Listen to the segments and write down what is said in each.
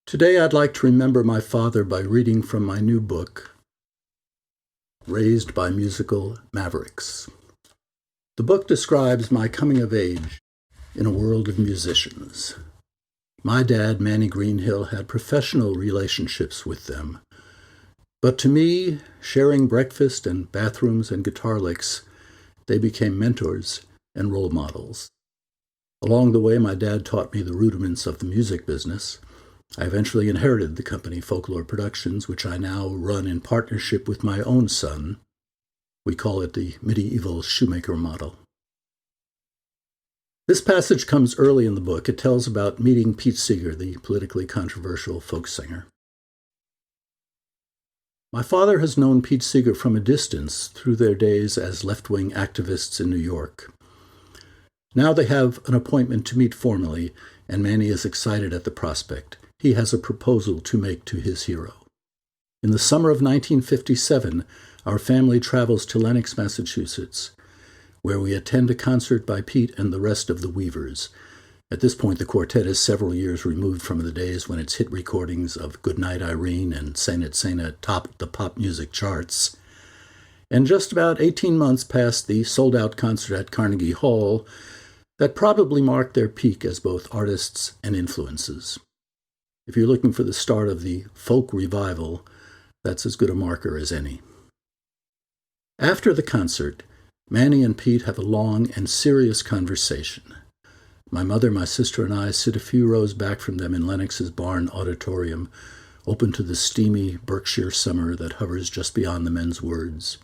Today I'd like to remember my father by reading from my new book, Raised by Musical Mavericks. The book describes my coming of age in a world of musicians. My dad, Manny Greenhill, had professional relationships with them. But to me, sharing breakfast and bathrooms and guitar licks, they became mentors and role models. Along the way, my dad taught me the rudiments of the music business. I eventually inherited the company Folklore Productions, which I now run in partnership with my own son. We call it the medieval shoemaker model. This passage comes early in the book. It tells about meeting Pete Seeger, the politically controversial folk singer. My father has known Pete Seeger from a distance through their days as left-wing activists in New York. Now they have an appointment to meet formally, and Manny is excited at the prospect. He has a proposal to make to his hero. In the summer of 1957, our family travels to Lenox, Massachusetts, where we attend a concert by Pete and the rest of the Weavers. At this point, the quartet is several years removed from the days when its hit recordings of Goodnight Irene and Saint It, Saint It topped the pop music charts. And just about 18 months past the sold-out concert at Carnegie Hall that probably marked their peak as both artists and influences. If you're looking for the start of the folk revival, that's as good a marker as any. After the concert, Manny and Pete have a long and serious conversation. My mother, my sister, and I sit a few rows back from them in Lenox's barn auditorium, open to the steamy Berkshire summer that hovers just beyond the men's words.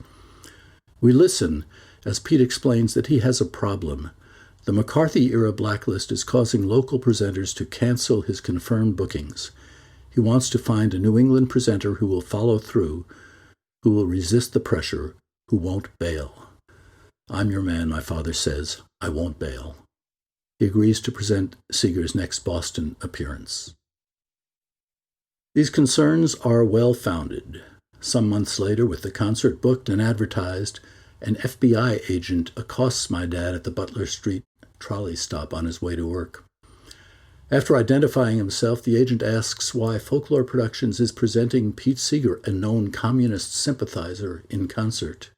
We listen as Pete explains that he has a problem. The McCarthy-era blacklist is causing local presenters to cancel his confirmed bookings. He wants to find a New England presenter who will follow through, who will resist the pressure, who won't bail. "I'm your man," my father says. "I won't bail." He agrees to present Seeger's next Boston appearance. These concerns are well-founded. Some months later, with the concert booked and advertised, an FBI agent accosts my dad at the Butler Street trolley stop on his way to work. After identifying himself, the agent asks why Folklore Productions is presenting Pete Seeger, a known communist sympathizer, in concert.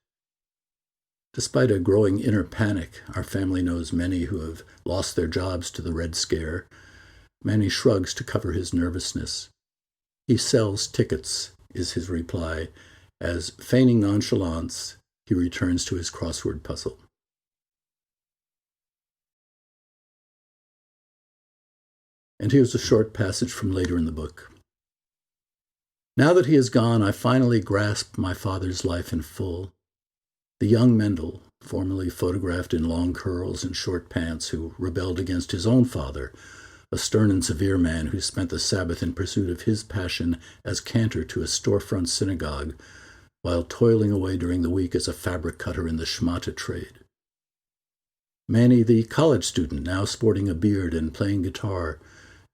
Despite a growing inner panic, our family knows many who have lost their jobs to the Red Scare. Manny shrugs to cover his nervousness. "He sells tickets," is his reply, as, feigning nonchalance, he returns to his crossword puzzle. And here's a short passage from later in the book. "Now that he is gone, I finally grasp my father's life in full. The young Mendel, formerly photographed in long curls and short pants, who rebelled against his own father, a stern and severe man who spent the Sabbath in pursuit of his passion as cantor to a storefront synagogue, while toiling away during the week as a fabric cutter in the schmata trade. Manny, the college student, now sporting a beard and playing guitar,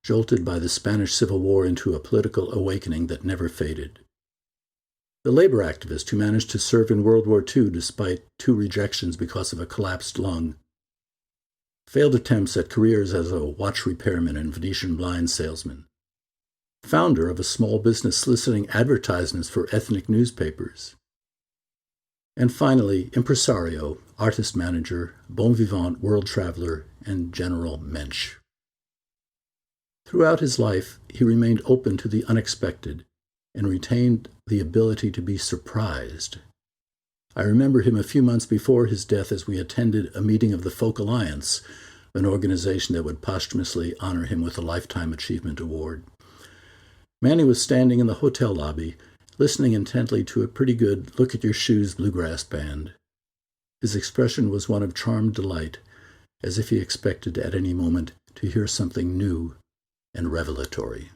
jolted by the Spanish Civil War into a political awakening that never faded. The labor activist who managed to serve in World War II despite 2 rejections because of a collapsed lung. Failed attempts at careers as a watch repairman and Venetian blind salesman. Founder of a small business soliciting advertisements for ethnic newspapers. And finally, impresario, artist manager, bon vivant world traveler, and general mensch. Throughout his life, he remained open to the unexpected and retained the ability to be surprised. I remember him a few months before his death as we attended a meeting of the Folk Alliance, an organization that would posthumously honor him with a Lifetime Achievement Award. Manny was standing in the hotel lobby, listening intently to a pretty good Look at Your Shoes bluegrass band. His expression was one of charmed delight, as if he expected at any moment to hear something new and revelatory.